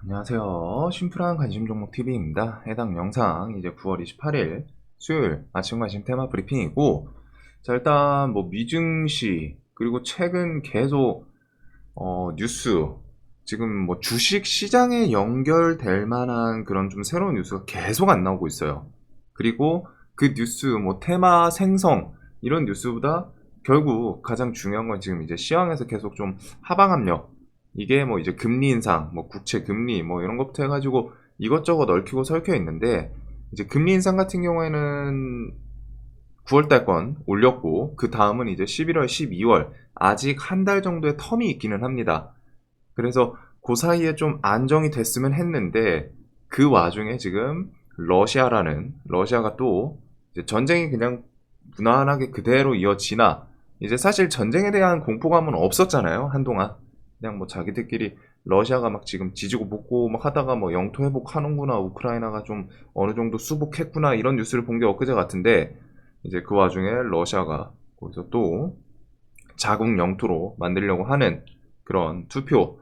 안녕하세요. 심플한 관심 종목 TV입니다. 해당 영상 이제 9월 28일 수요일 아침 관심 테마 브리핑이고, 자, 일단 뭐 미증시 그리고 최근 계속 뉴스, 지금 뭐 주식 시장에 연결될 만한 그런 좀 새로운 뉴스가 계속 안 나오고 있어요. 그리고 그 뉴스 뭐 테마 생성 이런 뉴스보다 결국 가장 중요한 건 지금 이제 시황에서 계속 좀 하방 압력, 이게 뭐 이제 금리 인상, 뭐 국채 금리 뭐 이런 것부터 해가지고 이것저것 얽히고 설켜 있는데, 이제 금리 인상 같은 경우에는 9월달 건 올렸고, 그 다음은 이제 11월, 12월 아직 한 달 정도의 텀이 있기는 합니다. 그래서 그 사이에 좀 안정이 됐으면 했는데, 그 와중에 지금 러시아가 또 이제 전쟁이 그냥 무난하게 그대로 이어지나, 이제 사실 전쟁에 대한 공포감은 없었잖아요, 한동안. 그냥 뭐 자기들끼리 러시아가 막 지금 지지고 볶고 막 하다가 뭐 영토 회복하는구나, 우크라이나가 좀 어느 정도 수복했구나, 이런 뉴스를 본 게 엊그제 같은데, 이제 그 와중에 러시아가 거기서 또 자국 영토로 만들려고 하는 그런 투표.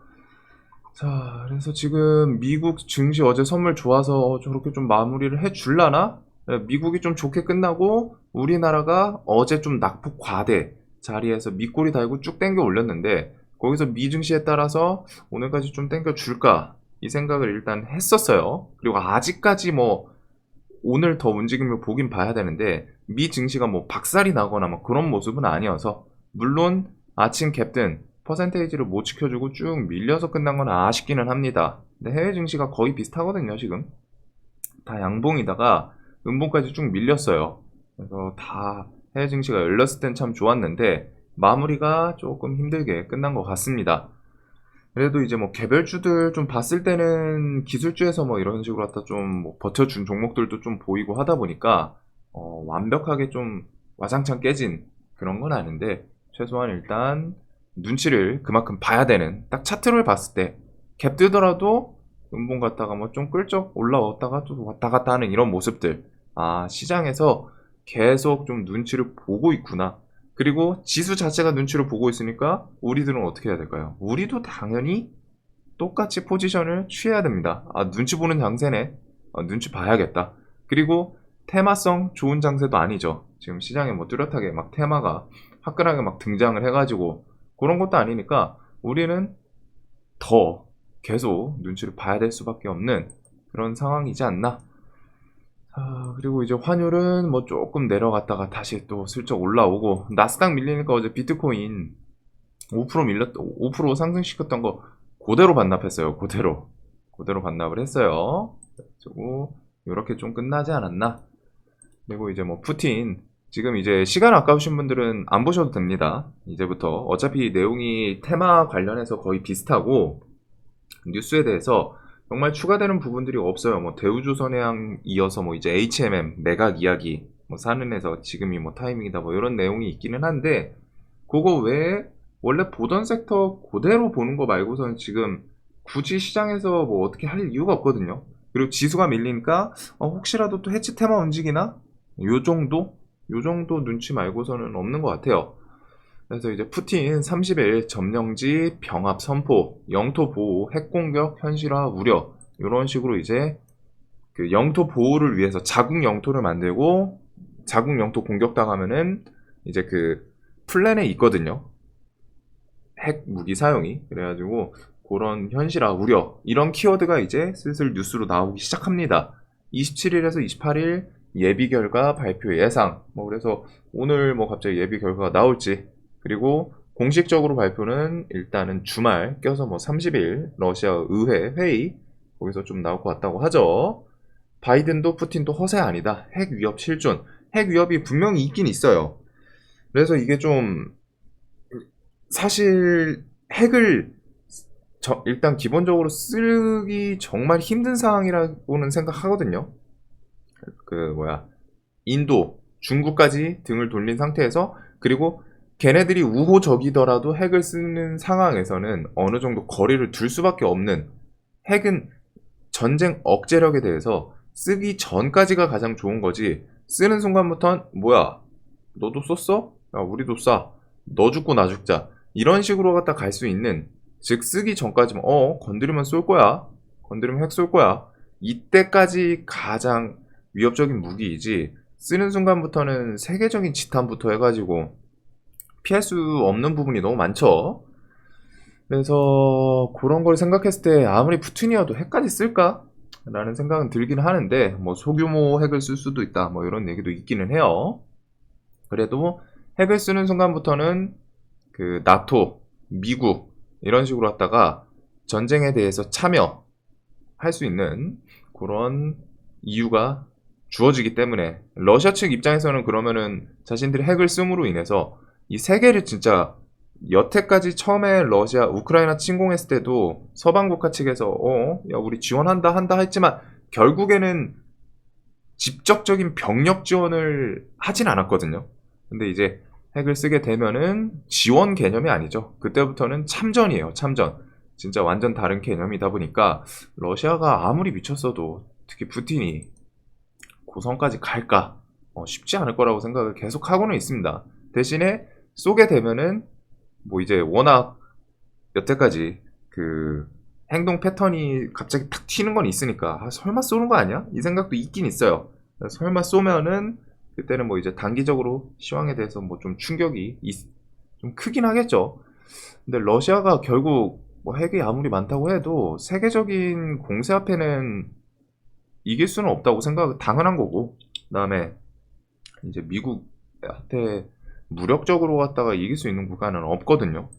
자, 그래서 지금 미국 증시 어제 선물 좋아서 저렇게 좀 마무리를 해 줄라나? 미국이 좀 좋게 끝나고 우리나라가 어제 좀 낙폭 과대 자리에서 밑꼬리 달고 쭉 당겨 올렸는데, 거기서 미 증시에 따라서 오늘까지 좀 당겨 줄까? 이 생각을 일단 했었어요. 그리고 아직까지 뭐 오늘 더 움직임을 보긴 봐야 되는데, 미 증시가 뭐 박살이 나거나 뭐 그런 모습은 아니어서, 물론 아침 갭든 퍼센테이지를 못 지켜주고 쭉 밀려서 끝난 건 아쉽기는 합니다. 근데 해외 증시가 거의 비슷하거든요. 지금 다 양봉이다가 음봉까지 쭉 밀렸어요. 그래서 다 해외 증시가 열렸을 땐 참 좋았는데 마무리가 조금 힘들게 끝난 것 같습니다. 그래도 이제 뭐 개별주들 좀 봤을 때는 기술주에서 뭐 이런 식으로 갖다 좀뭐 버텨준 종목들도 좀 보이고 하다 보니까 완벽하게 좀 와장창 깨진 그런 건 아닌데, 최소한 일단 눈치를 그만큼 봐야 되는, 딱 차트를 봤을 때 갭 뜨더라도 음봉 갔다가 뭐 좀 끌적 올라왔다가 또 왔다 갔다 하는 이런 모습들, 아, 시장에서 계속 좀 눈치를 보고 있구나. 그리고 지수 자체가 눈치를 보고 있으니까 우리들은 어떻게 해야 될까요? 우리도 당연히 똑같이 포지션을 취해야 됩니다. 아, 눈치 보는 장세네. 눈치 봐야겠다. 그리고 테마성 좋은 장세도 아니죠. 지금 시장에 뭐 뚜렷하게 막 테마가 화끈하게 막 등장을 해가지고 그런 것도 아니니까 우리는 더 계속 눈치를 봐야 될 수밖에 없는 그런 상황이지 않나. 아, 그리고 이제 환율은 뭐 조금 내려갔다가 다시 또 슬쩍 올라오고, 나스닥 밀리니까 어제 비트코인 5% 상승시켰던 거 그대로 반납했어요. 그대로 반납을 했어요. 그리고 이렇게 좀 끝나지 않았나. 그리고 이제 뭐 푸틴, 지금 이제 시간 아까우신 분들은 안 보셔도 됩니다. 이제부터 어차피 내용이 테마 관련해서 거의 비슷하고, 뉴스에 대해서 정말 추가되는 부분들이 없어요. 뭐 대우조선해양 이어서 뭐 이제 HMM 매각 이야기 뭐 사는에서 지금이 뭐 타이밍이다 뭐 이런 내용이 있기는 한데, 그거 외에 원래 보던 섹터 그대로 보는 거 말고서는 지금 굳이 시장에서 뭐 어떻게 할 이유가 없거든요. 그리고 지수가 밀리니까 혹시라도 또 해치 테마 움직이나? 요 정도 눈치 말고서는 없는 것 같아요. 그래서 이제 푸틴 30일 점령지 병합 선포, 영토 보호, 핵 공격 현실화 우려, 이런 식으로 이제 그 영토 보호를 위해서 자국 영토를 만들고, 자국 영토 공격당하면은 이제 그 플랜에 있거든요. 핵 무기 사용이. 그래가지고 그런 현실화 우려, 이런 키워드가 이제 슬슬 뉴스로 나오기 시작합니다. 27일에서 28일 예비 결과 발표 예상. 뭐 그래서 오늘 뭐 갑자기 예비 결과가 나올지, 그리고 공식적으로 발표는 일단은 주말 껴서 뭐 30일 러시아 의회 회의, 거기서 좀 나올 것 같다고 하죠. 바이든도 푸틴도 허세 아니다. 핵 위협 실존. 핵 위협이 분명히 있긴 있어요. 그래서 이게 좀 사실 핵을 일단 기본적으로 쓰기 정말 힘든 상황이라고는 생각하거든요. 그 뭐야, 인도, 중국까지 등을 돌린 상태에서, 그리고 걔네들이 우호적이더라도 핵을 쓰는 상황에서는 어느 정도 거리를 둘 수밖에 없는, 핵은 전쟁 억제력에 대해서 쓰기 전까지가 가장 좋은 거지, 쓰는 순간부터는 뭐야, 너도 썼어? 야, 우리도 쏴. 너 죽고 나 죽자. 이런 식으로 갖다 갈 수 있는, 즉 쓰기 전까지만 건드리면 쏠 거야. 건드리면 핵 쏠 거야. 이때까지 가장 위협적인 무기이지 쓰는 순간부터는 세계적인 지탄부터 해가지고 피할 수 없는 부분이 너무 많죠. 그래서 그런 걸 생각했을 때 아무리 푸틴이어도 핵까지 쓸까? 라는 생각은 들긴 하는데 뭐 소규모 핵을 쓸 수도 있다 뭐 이런 얘기도 있기는 해요. 그래도 핵을 쓰는 순간부터는 그 나토, 미국 이런 식으로 했다가 전쟁에 대해서 참여할 수 있는 그런 이유가 주어지기 때문에 러시아 측 입장에서는 그러면은 자신들이 핵을 씀으로 인해서 이 세계를 진짜 여태까지 처음에 러시아 우크라이나 침공했을 때도 서방 국가 측에서 야 우리 지원한다 한다 했지만 결국에는 직접적인 병력 지원을 하진 않았거든요. 근데 이제 핵을 쓰게 되면은 지원 개념이 아니죠. 그때부터는 참전이에요. 참전. 진짜 완전 다른 개념이다 보니까 러시아가 아무리 미쳤어도 특히 푸틴이 고선까지 갈까? 쉽지 않을 거라고 생각을 계속 하고는 있습니다. 대신에 쏘게 되면은 뭐 이제 워낙 여태까지 그 행동 패턴이 갑자기 탁 튀는 건 있으니까 설마 쏘는 거 아니야? 이 생각도 있긴 있어요. 설마 쏘면은 그때는 뭐 이제 단기적으로 시황에 대해서 뭐 좀 충격이 좀 크긴 하겠죠. 근데 러시아가 결국 뭐 핵이 아무리 많다고 해도 세계적인 공세 앞에는 이길 수는 없다고 생각 당연한 거고, 그다음에 이제 미국한테 무력적으로 갖다가 이길 수 있는 국가는 없거든요.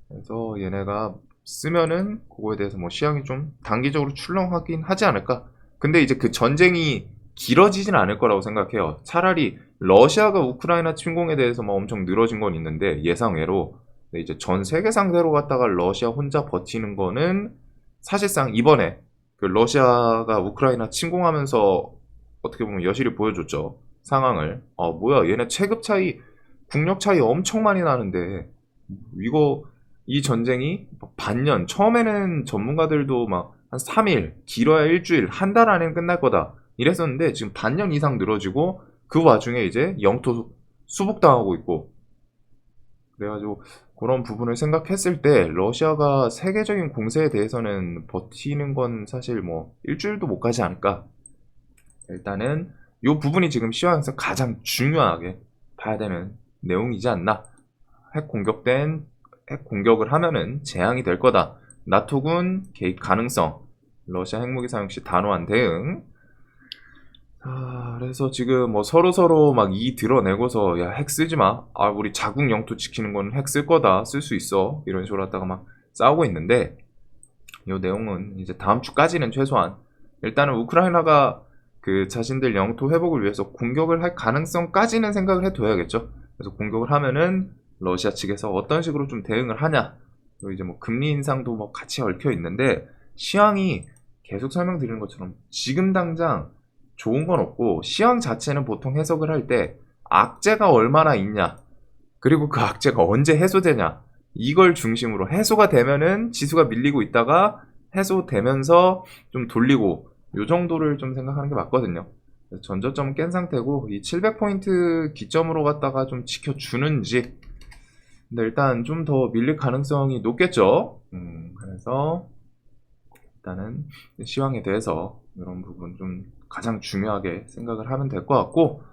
그래서 얘네가 쓰면은 그거에 대해서 뭐 시향이 좀 단기적으로 출렁하긴 하지 않을까. 근데 이제 그 전쟁이 길어지진 않을 거라고 생각해요. 차라리 러시아가 우크라이나 침공에 대해서 뭐 엄청 늘어진 건 있는데 예상외로. 근데 이제 전 세계 상대로 갖다가 러시아 혼자 버티는 거는 사실상 이번에 그 러시아가 우크라이나 침공하면서 어떻게 보면 여실히 보여줬죠. 상황을. 뭐야 얘네 체급 차이 국력 차이 엄청 많이 나는데 이거 이 전쟁이 반년, 처음에는 전문가들도 막 한 3일, 길어야 일주일, 한 달 안에 끝날 거다 이랬었는데 지금 반년 이상 늘어지고 그 와중에 이제 영토 수복당하고 있고, 그래가지고 그런 부분을 생각했을 때 러시아가 세계적인 공세에 대해서는 버티는 건 사실 뭐 일주일도 못 가지 않을까. 일단은 이 부분이 지금 시황에서 가장 중요하게 봐야 되는 내용이지 않나. 핵 공격을 하면은 재앙이 될 거다. 나토군 개입 가능성, 러시아 핵무기 사용 시 단호한 대응. 그래서 지금 뭐 서로 막 이 드러내고서 야 핵 쓰지 마. 우리 자국 영토 지키는 건 핵 쓸 거다. 쓸 수 있어. 이런 식으로 하다가 막 싸우고 있는데 이 내용은 이제 다음 주까지는 최소한 일단은 우크라이나가 그 자신들 영토 회복을 위해서 공격을 할 가능성까지는 생각을 해둬야겠죠. 그래서 공격을 하면은 러시아 측에서 어떤 식으로 좀 대응을 하냐. 또 이제 뭐 금리 인상도 뭐 같이 얽혀 있는데 시황이 계속 설명드리는 것처럼 지금 당장 좋은 건 없고 시황 자체는 보통 해석을 할 때 악재가 얼마나 있냐 그리고 그 악재가 언제 해소되냐 이걸 중심으로 해소가 되면은 지수가 밀리고 있다가 해소되면서 좀 돌리고 요 정도를 좀 생각하는 게 맞거든요. 전저점은 깬 상태고 이 700포인트 기점으로 갖다가 좀 지켜주는지, 근데 일단 좀 더 밀릴 가능성이 높겠죠. 그래서 일단은 시황에 대해서 이런 부분 좀 가장 중요하게 생각을 하면 될 것 같고,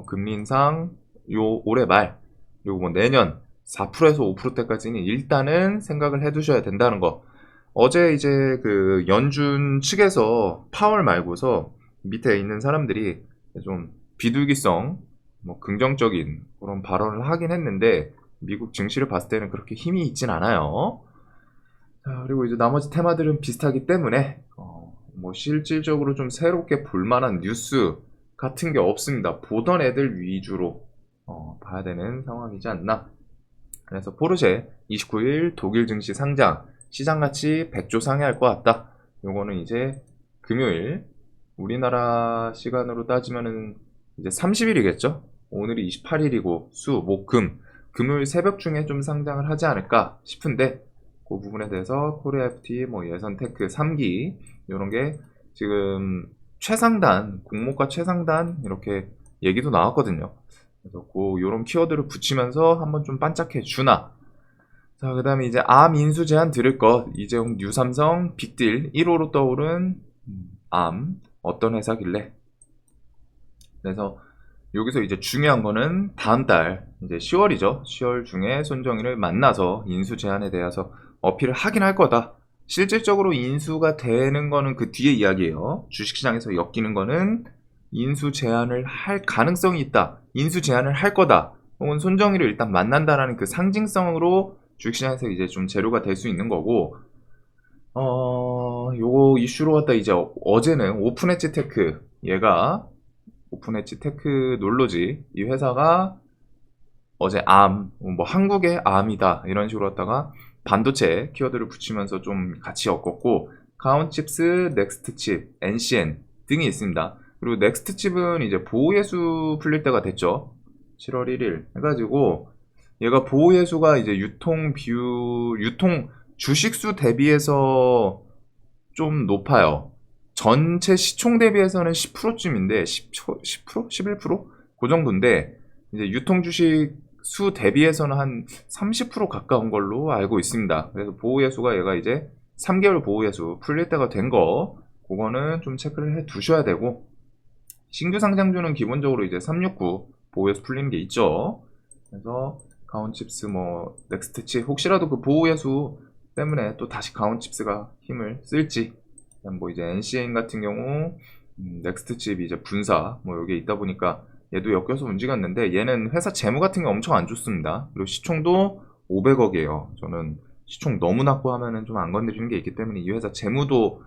금리 인상 요 올해 말 그리고 뭐 내년 4%에서 5%대까지는 일단은 생각을 해두셔야 된다는 거. 어제 이제 그 연준 측에서 파월 말고서 밑에 있는 사람들이 좀 비둘기성, 뭐 긍정적인 그런 발언을 하긴 했는데 미국 증시를 봤을 때는 그렇게 힘이 있진 않아요. 자, 그리고 이제 나머지 테마들은 비슷하기 때문에 뭐 실질적으로 좀 새롭게 볼만한 뉴스 같은 게 없습니다. 보던 애들 위주로 봐야 되는 상황이지 않나. 그래서 포르쉐 29일 독일 증시 상장 시장가치 100조 상회할 것 같다. 요거는 이제 금요일 우리나라 시간으로 따지면은 이제 30일이겠죠. 오늘이 28일이고 수, 목, 금요일 새벽 중에 좀 상장을 하지 않을까 싶은데 그 부분에 대해서 코리아 FT, 뭐 예선 테크 3기 이런 게 지금 최상단, 공모가 최상단 이렇게 얘기도 나왔거든요. 그래서 요런 키워드를 붙이면서 한번 좀 반짝해 주나. 자, 그 다음에 이제 암 인수 제한 들을 것. 이재용 뉴삼성 빅딜 1호로 떠오른 암 어떤 회사길래. 그래서 여기서 이제 중요한 거는 다음 달 이제 10월이죠. 10월 중에 손정희를 만나서 인수 제한에 대해서 어필을 하긴 할 거다. 실질적으로 인수가 되는 거는 그 뒤에 이야기예요. 주식시장에서 엮이는 거는 인수 제한을 할 가능성이 있다. 인수 제한을 할 거다. 혹은 손정희를 일단 만난다라는 그 상징성으로 주식시장에서 이제 좀 재료가 될 수 있는 거고, 요거 이슈로 갖다 이제 어제는 오픈엣지 테크, 얘가 오픈엣지 테크 놀로지, 이 회사가 어제 뭐 한국의 암이다 이런 식으로 갖다가 반도체 키워드를 붙이면서 좀 같이 엮었고, 가온칩스, 넥스트칩, NCN 등이 있습니다. 그리고 넥스트칩은 이제 보호예수 풀릴 때가 됐죠. 7월 1일 해가지고 얘가 보호예수가 이제 유통 주식수 대비해서 좀 높아요. 전체 시총 대비해서는 10%쯤인데 10%? 11%? 그 정도인데 이제 유통 주식 수 대비해서는 한 30% 가까운 걸로 알고 있습니다. 그래서 보호예수가 얘가 이제 3개월 보호예수 풀릴 때가 된 거, 그거는 좀 체크를 해 두셔야 되고, 신규 상장주는 기본적으로 이제 369 보호예수 풀리는 게 있죠. 그래서 가온칩스, 뭐 넥스트칩, 혹시라도 그 보호예수 때문에 또 다시 가온칩스가 힘을 쓸지, 뭐 이제 NCN 같은 경우 넥스트칩 이제 분사 뭐 여기에 있다 보니까 얘도 엮여서 움직였는데, 얘는 회사 재무 같은 게 엄청 안 좋습니다. 그리고 시총도 500억이에요. 저는 시총 너무 낮고 하면은 좀 안 건드리는 게 있기 때문에, 이 회사 재무도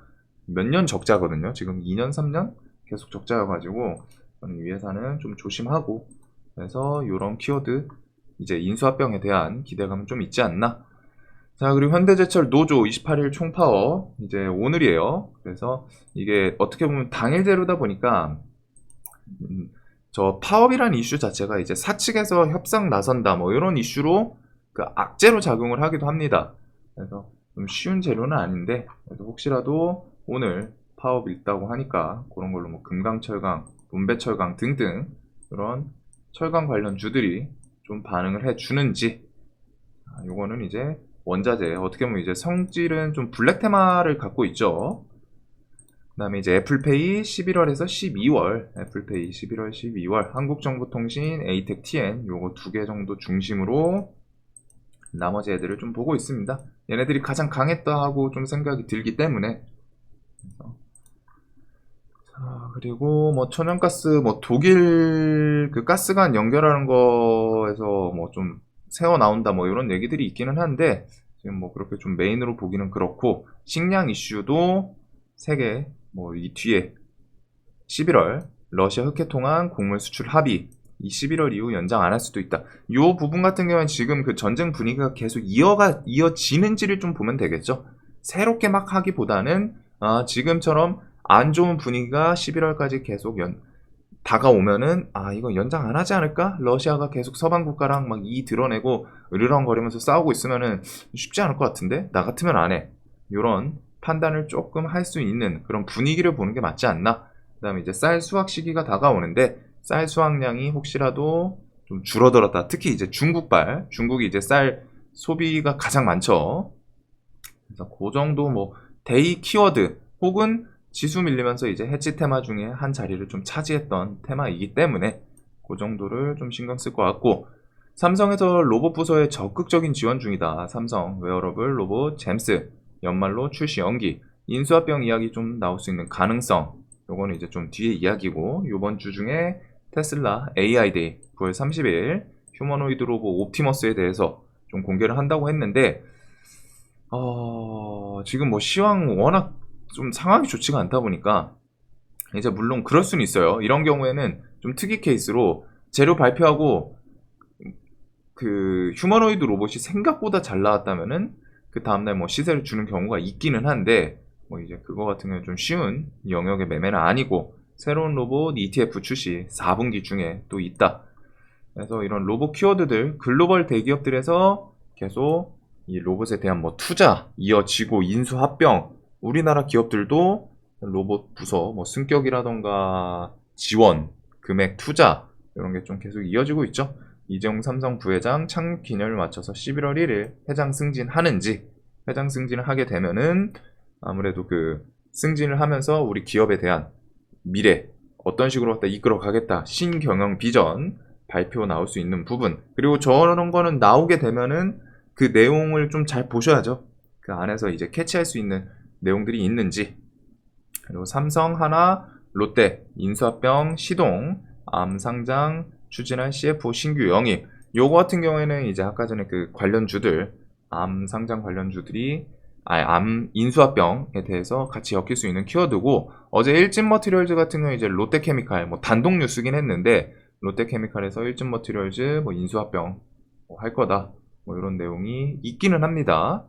몇 년 적자거든요. 지금 2년 3년 계속 적자여가지고 저는 이 회사는 좀 조심하고, 그래서 이런 키워드 이제 인수합병에 대한 기대감은 좀 있지 않나. 자, 그리고 현대제철 노조 28일 총파워 이제 오늘이에요. 그래서 이게 어떻게 보면 당일 재료다 보니까 저 파업이라는 이슈 자체가 이제 사측에서 협상 나선다 뭐 이런 이슈로 그 악재로 작용을 하기도 합니다. 그래서 좀 쉬운 재료는 아닌데, 그래도 혹시라도 오늘 파업 있다고 하니까 그런 걸로 뭐 금강철강, 문배철강 등등 그런 철강 관련 주들이 좀 반응을 해주는지. 요거는 이제 원자재, 어떻게 보면 이제 성질은 좀 블랙 테마를 갖고 있죠. 그 다음에 이제 애플페이 11월에서 12월, 애플페이 11월, 12월, 한국정보통신, 에이텍 TN 요거 두 개 정도 중심으로 나머지 애들을 좀 보고 있습니다. 얘네들이 가장 강했다 하고 좀 생각이 들기 때문에. 자, 그리고 뭐 천연가스, 뭐 독일 그 가스관 연결하는 거에서 뭐 좀 새어 나온다 뭐 이런 얘기들이 있기는 한데, 지금 뭐 그렇게 좀 메인으로 보기는 그렇고, 식량 이슈도 세계 뭐 이 뒤에 11월 러시아 흑해 통한 곡물 수출 합의, 이 11월 이후 연장 안 할 수도 있다. 이 부분 같은 경우는 지금 그 전쟁 분위기가 계속 이어지는지를 좀 보면 되겠죠. 새롭게 막 하기보다는 지금처럼 안 좋은 분위기가 11월까지 계속 다가오면은 이거 연장 안 하지 않을까? 러시아가 계속 서방 국가랑 막 드러내고 으르렁거리면서 싸우고 있으면은 쉽지 않을 것 같은데, 나 같으면 안 해. 이런 판단을 조금 할 수 있는 그런 분위기를 보는 게 맞지 않나. 그 다음에 이제 쌀 수확 시기가 다가오는데, 쌀 수확량이 혹시라도 좀 줄어들었다. 특히 이제 중국이 이제 쌀 소비가 가장 많죠. 그래서 그 정도 뭐 데이 키워드 혹은 지수 밀리면서 이제 해치 테마 중에 한 자리를 좀 차지했던 테마이기 때문에 그 정도를 좀 신경 쓸 것 같고, 삼성에서 로봇 부서에 적극적인 지원 중이다. 삼성 웨어러블 로봇 잼스 연말로 출시 연기, 인수합병 이야기 좀 나올 수 있는 가능성, 요거는 이제 좀 뒤에 이야기고, 요번 주 중에 테슬라 AI 데이 9월 30일 휴머노이드 로봇 옵티머스에 대해서 좀 공개를 한다고 했는데, 지금 뭐 시황 워낙 좀 상황이 좋지가 않다 보니까 이제 물론 그럴 수는 있어요. 이런 경우에는 좀 특이 케이스로 재료 발표하고 그 휴머노이드 로봇이 생각보다 잘 나왔다면은 그 다음날 뭐 시세를 주는 경우가 있기는 한데, 뭐 이제 그거 같은 경우는 좀 쉬운 영역의 매매는 아니고, 새로운 로봇 ETF 출시 4분기 중에 또 있다. 그래서 이런 로봇 키워드들 글로벌 대기업들에서 계속 이 로봇에 대한 뭐 투자 이어지고, 인수 합병, 우리나라 기업들도 로봇 부서 뭐 승격이라던가 지원 금액 투자 이런 게 좀 계속 이어지고 있죠. 이재용 삼성 부회장 창립 기념을 맞춰서 11월 1일 회장 승진하는지, 회장 승진을 하게 되면은 아무래도 그 승진을 하면서 우리 기업에 대한 미래 어떤 식으로 갖다 이끌어 가겠다, 신경영 비전 발표 나올 수 있는 부분, 그리고 저런 거는 나오게 되면은 그 내용을 좀 잘 보셔야죠. 그 안에서 이제 캐치할 수 있는 내용들이 있는지. 그리고 삼성, 하나, 롯데 인수합병 시동, 암 상장 추진할 CFO 신규 영입. 요거 같은 경우에는 이제 아까 전에 그 관련주들, 암 상장 관련주들이 암 인수합병에 대해서 같이 엮일 수 있는 키워드고, 어제 일진 머티리얼즈 같은 경우 이제 롯데케미칼 뭐 단독 뉴스긴 했는데, 롯데케미칼에서 일진 머티리얼즈 뭐 인수합병 뭐할 거다 뭐 이런 내용이 있기는 합니다.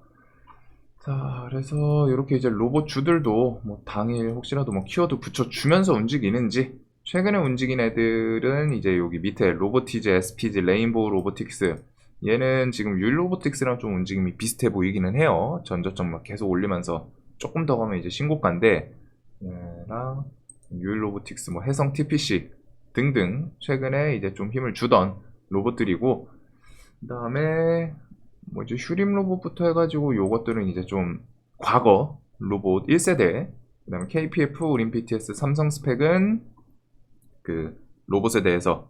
자, 그래서 이렇게 이제 로봇 주들도 뭐 당일 혹시라도 뭐 키워드 붙여주면서 움직이는지. 최근에 움직인 애들은 이제 여기 밑에 로보티즈, SPG, 레인보우 로보틱스, 얘는 지금 율로보틱스랑 좀 움직임이 비슷해 보이기는 해요. 전저점 막 계속 올리면서 조금 더 가면 이제 신고가인데, 얘랑 율로보틱스, 뭐 해성 TPC 등등 최근에 이제 좀 힘을 주던 로봇들이고, 그 다음에 뭐 이제 휴림 로봇부터 해가지고 요것들은 이제 좀 과거 로봇 1세대, 그 다음에 KPF, 우린 BTS, 삼성 스펙은 그 로봇에 대해서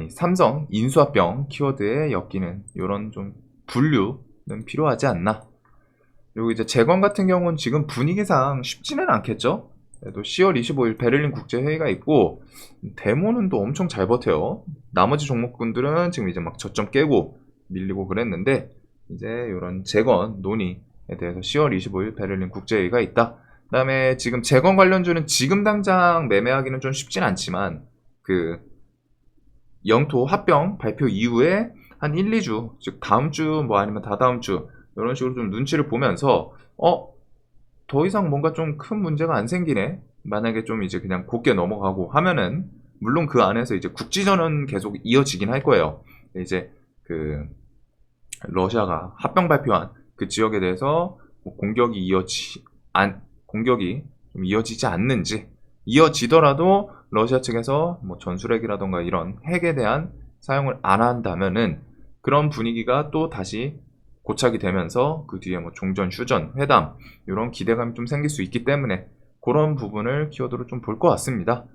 삼성 인수합병 키워드에 엮이는 요런 좀 분류는 필요하지 않나. 그리고 이제 재건 같은 경우는 지금 분위기상 쉽지는 않겠죠. 그래도 10월 25일 베를린 국제회의가 있고, 데모는 또 엄청 잘 버텨요. 나머지 종목군들은 지금 이제 막 저점 깨고 밀리고 그랬는데, 이제 이런 재건 논의에 대해서 10월 25일 베를린 국제회의가 있다. 그 다음에 지금 재건 관련주는 지금 당장 매매하기는 좀 쉽진 않지만, 그 영토 합병 발표 이후에 한 1, 2주, 즉 다음 주 뭐 아니면 다다음 주 이런 식으로 좀 눈치를 보면서 더 이상 뭔가 좀 큰 문제가 안 생기네, 만약에 좀 이제 그냥 곱게 넘어가고 하면은, 물론 그 안에서 이제 국지전은 계속 이어지긴 할 거예요. 이제 그 러시아가 합병 발표한 그 지역에 대해서 뭐 공격이 좀 이어지지 않는지, 이어지더라도 러시아 측에서 뭐 전술핵이라던가 이런 핵에 대한 사용을 안 한다면은 그런 분위기가 또 다시 고착이 되면서 그 뒤에 뭐 종전, 휴전, 회담 이런 기대감이 좀 생길 수 있기 때문에 그런 부분을 키워드로 좀 볼 것 같습니다.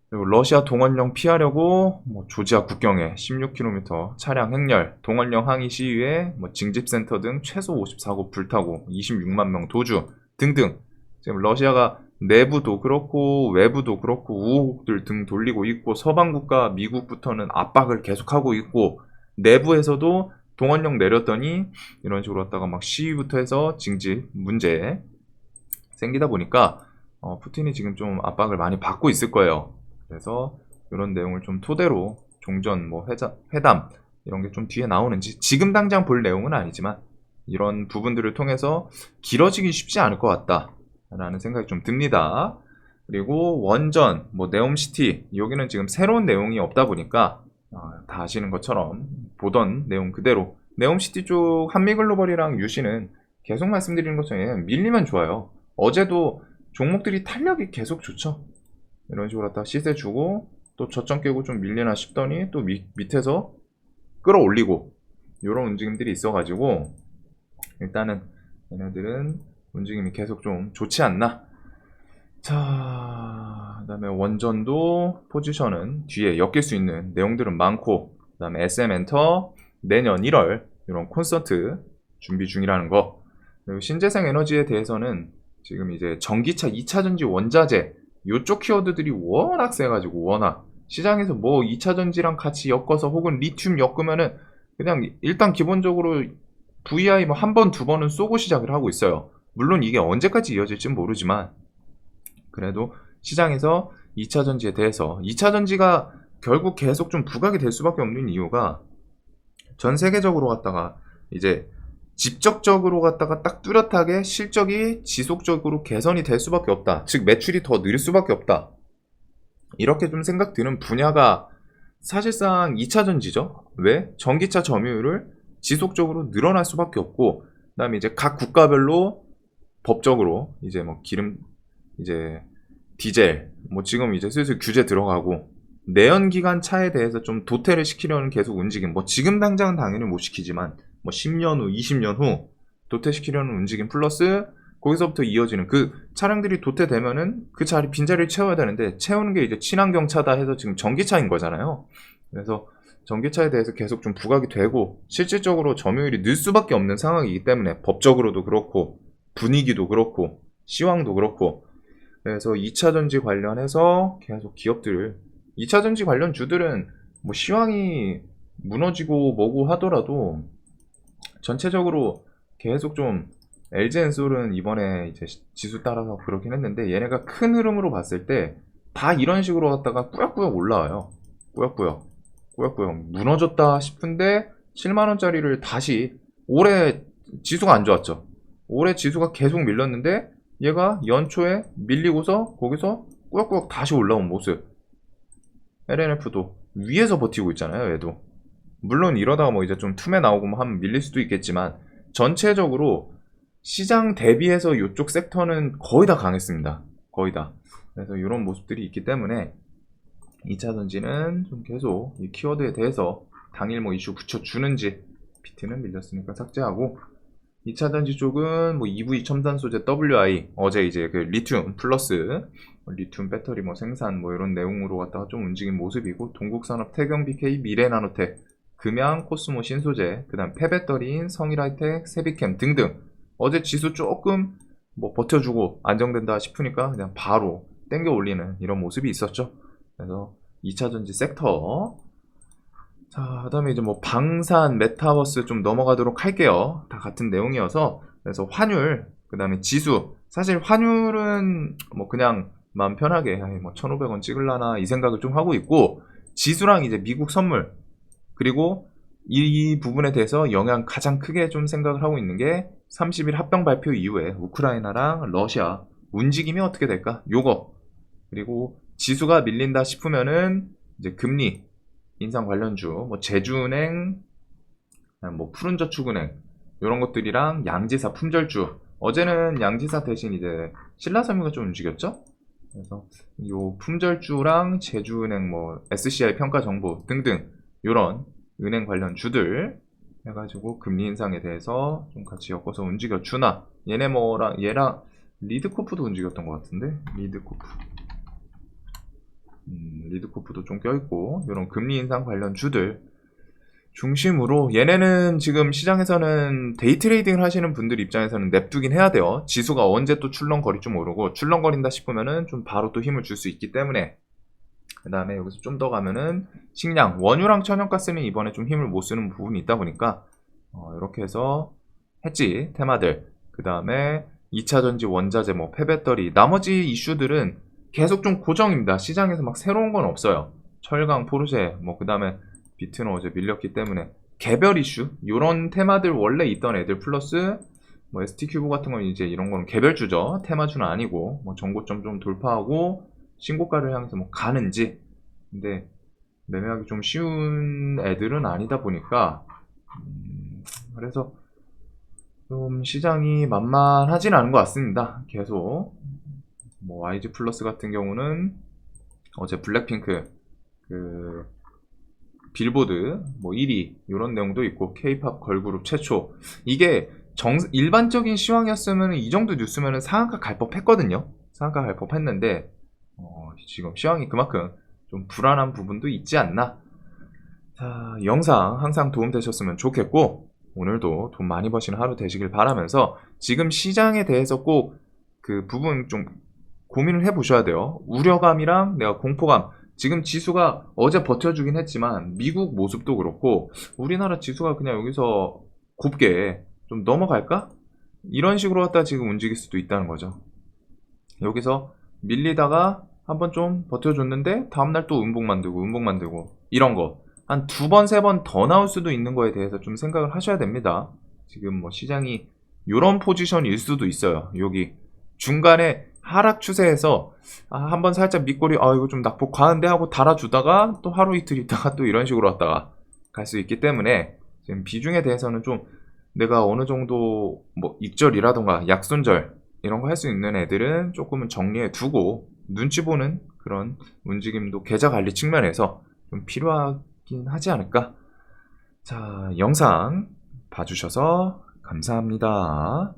그리고 러시아 동원령 피하려고 뭐 조지아 국경에 16km 차량 행렬, 동원령 항의 시위에 뭐 징집센터 등 최소 54곳 불타고 26만 명 도주 등등, 지금 러시아가 내부도 그렇고 외부도 그렇고 우호국들 등 돌리고 있고, 서방 국가 미국부터는 압박을 계속하고 있고, 내부에서도 동원령 내렸더니 이런 식으로 왔다가 막 시위부터 해서 징집 문제 생기다 보니까 푸틴이 지금 좀 압박을 많이 받고 있을 거예요. 그래서 이런 내용을 좀 토대로 종전, 뭐 회담 이런 게 좀 뒤에 나오는지, 지금 당장 볼 내용은 아니지만 이런 부분들을 통해서 길어지기 쉽지 않을 것 같다 라는 생각이 좀 듭니다. 그리고 원전, 뭐 네옴시티, 여기는 지금 새로운 내용이 없다 보니까 다 아시는 것처럼 보던 내용 그대로, 네옴시티 쪽 한미글로벌이랑 유시는 계속 말씀드리는 것처럼 밀리면 좋아요. 어제도 종목들이 탄력이 계속 좋죠. 이런 식으로 갖다 시세 주고 또 저점 깨고 좀 밀리나 싶더니 또 밑에서 끌어올리고 이런 움직임들이 있어가지고, 일단은 얘네들은 움직임이 계속 좀 좋지 않나. 자, 그 다음에 원전도 포지션은 뒤에 엮일 수 있는 내용들은 많고, 그 다음에 SM엔터 내년 1월 이런 콘서트 준비 중이라는 거. 그리고 신재생 에너지에 대해서는 지금 이제 전기차 2차전지 원자재 요쪽 키워드들이 워낙 세가지고, 워낙 시장에서 뭐 2차전지랑 같이 엮어서 혹은 리튬 엮으면은 그냥 일단 기본적으로 VI 뭐 한 번, 두 번은 쏘고 시작을 하고 있어요. 물론 이게 언제까지 이어질지는 모르지만, 그래도 시장에서 2차전지에 대해서, 2차전지가 결국 계속 좀 부각이 될 수밖에 없는 이유가, 전 세계적으로 갖다가 이제 직접적으로 갖다가 딱 뚜렷하게 실적이 지속적으로 개선이 될 수밖에 없다, 즉 매출이 더 늘 수밖에 없다, 이렇게 좀 생각 드는 분야가 사실상 2차전지죠. 왜? 전기차 점유율을 지속적으로 늘어날 수밖에 없고, 그 다음에 이제 각 국가별로 법적으로 이제 뭐 기름, 이제 디젤, 뭐 지금 이제 슬슬 규제 들어가고, 내연기관 차에 대해서 좀 도태를 시키려는 계속 움직임. 뭐 지금 당장은 당연히 못 시키지만 뭐 10년 후, 20년 후 도태시키려는 움직임 플러스 거기서부터 이어지는 그 차량들이 도태되면은 그 자리 빈자리를 채워야 되는데 채우는 게 이제 친환경차다 해서 지금 전기차인 거잖아요. 그래서 전기차에 대해서 계속 좀 부각이 되고 실질적으로 점유율이 늘 수밖에 없는 상황이기 때문에 법적으로도 그렇고 분위기도 그렇고 시황도 그렇고 그래서 2차전지 관련해서 계속 기업들 2차전지 관련 주들은 뭐 시황이 무너지고 뭐고 하더라도 전체적으로 계속 좀 LG엔솔은 이번에 이제 지수 따라서 그렇긴 했는데 얘네가 큰 흐름으로 봤을 때 다 이런 식으로 갔다가 꾸역꾸역 올라와요. 꾸역꾸역 무너졌다 싶은데 7만원짜리를 다시 올해 지수가 안 좋았죠. 올해 지수가 계속 밀렸는데 얘가 연초에 밀리고서 거기서 꾸역꾸역 다시 올라온 모습. LNF도 위에서 버티고 있잖아요. 얘도 물론 이러다가 뭐 이제 좀 틈에 나오고 뭐 하면 밀릴 수도 있겠지만 전체적으로 시장 대비해서 이쪽 섹터는 거의 다 강했습니다. 거의 다. 그래서 이런 모습들이 있기 때문에 2차전지는 좀 계속 이 키워드에 대해서 당일 뭐 이슈 붙여주는지 비트는 밀렸으니까 삭제하고 2차전지 쪽은 뭐 EV 첨단 소재 WI 어제 이제 그 리튬 플러스 리튬 배터리 뭐 생산 뭐 이런 내용으로 갖다가 좀 움직인 모습이고 동국산업 태경 BK 미래나노텍 금양 코스모 신소재 그다음 폐배터리인 성일하이텍 세비캠 등등 어제 지수 조금 뭐 버텨주고 안정된다 싶으니까 그냥 바로 땡겨 올리는 이런 모습이 있었죠. 그래서 2차전지 섹터 자 그다음에 이제 뭐 방산 메타버스 좀 넘어가도록 할게요. 다 같은 내용이어서 그래서 환율 그다음에 지수 사실 환율은 뭐 그냥 마음 편하게 뭐 1,500원 찍을라나 이 생각을 좀 하고 있고 지수랑 이제 미국 선물 그리고 이 부분에 대해서 영향 가장 크게 좀 생각을 하고 있는 게 30일 합병 발표 이후에 우크라이나랑 러시아 움직임이 어떻게 될까? 요거 그리고 지수가 밀린다 싶으면은 이제 금리 인상 관련주 뭐 제주은행 뭐 푸른저축은행 이런 것들이랑 양지사 품절주 어제는 양지사 대신 이제 신라섬유가 좀 움직였죠? 그래서 요 품절주랑 제주은행 뭐 SCI 평가정보 등등 요런 은행 관련 주들 해가지고 금리 인상에 대해서 좀 같이 엮어서 움직여 주나 얘네 뭐랑 얘랑 리드코프도 움직였던 것 같은데 리드코프도 좀 껴있고 이런 금리 인상 관련 주들 중심으로 얘네는 지금 시장에서는 데이 트레이딩을 하시는 분들 입장에서는 냅두긴 해야 돼요. 지수가 언제 또 출렁거리 좀 오르고 출렁거린다 싶으면은 좀 바로 또 힘을 줄 수 있기 때문에 그 다음에 여기서 좀 더 가면은 식량, 원유랑 천연가스는 이번에 좀 힘을 못 쓰는 부분이 있다 보니까 이렇게 해서 했지 테마들 그 다음에 2차전지 원자재 뭐 폐배터리 나머지 이슈들은 계속 좀 고정입니다. 시장에서 막 새로운 건 없어요. 철강, 포르쉐 뭐 그 다음에 비트는 어제 밀렸기 때문에 개별 이슈 요런 테마들 원래 있던 애들 플러스 뭐 ST큐브 같은 건 이제 이런 거는 개별주죠. 테마주는 아니고 뭐 전고점 좀 돌파하고 신고가를 향해서 뭐 가는지 근데 매매하기 좀 쉬운 애들은 아니다 보니까 그래서 좀 시장이 만만하진 않은 것 같습니다. 계속 뭐 YG 플러스 같은 경우는 어제 블랙핑크 그 빌보드 뭐 1위 이런 내용도 있고 K-팝 걸그룹 최초 이게 일반적인 시황이었으면 이 정도 뉴스면은 상한가 갈 법했거든요. 상한가 갈 법했는데 지금 시황이 그만큼 좀 불안한 부분도 있지 않나. 자, 영상 항상 도움되셨으면 좋겠고 오늘도 돈 많이 버시는 하루 되시길 바라면서 지금 시장에 대해서 꼭 그 부분 좀 고민을 해보셔야 돼요. 우려감이랑 내가 공포감 지금 지수가 어제 버텨주긴 했지만 미국 모습도 그렇고 우리나라 지수가 그냥 여기서 곱게 좀 넘어갈까? 이런 식으로 갖다 지금 움직일 수도 있다는 거죠. 여기서 밀리다가 한번 좀 버텨줬는데 다음날 또 음봉 만들고 이런 거 한 두 번, 세 번 더 나올 수도 있는 거에 대해서 좀 생각을 하셔야 됩니다. 지금 뭐 시장이 이런 포지션일 수도 있어요. 여기 중간에 하락 추세에서 한번 살짝 밑꼬리 이거 좀 낙폭 과한데 하고 달아주다가 또 하루 이틀 있다가 또 이런 식으로 왔다가 갈 수 있기 때문에 지금 비중에 대해서는 좀 내가 어느 정도 뭐 익절이라던가 약손절 이런 거 할 수 있는 애들은 조금은 정리해 두고 눈치 보는 그런 그런 움직임도 계좌 관리 측면에서 좀 필요하긴 하지 않을까. 자, 영상 봐주셔서 감사합니다.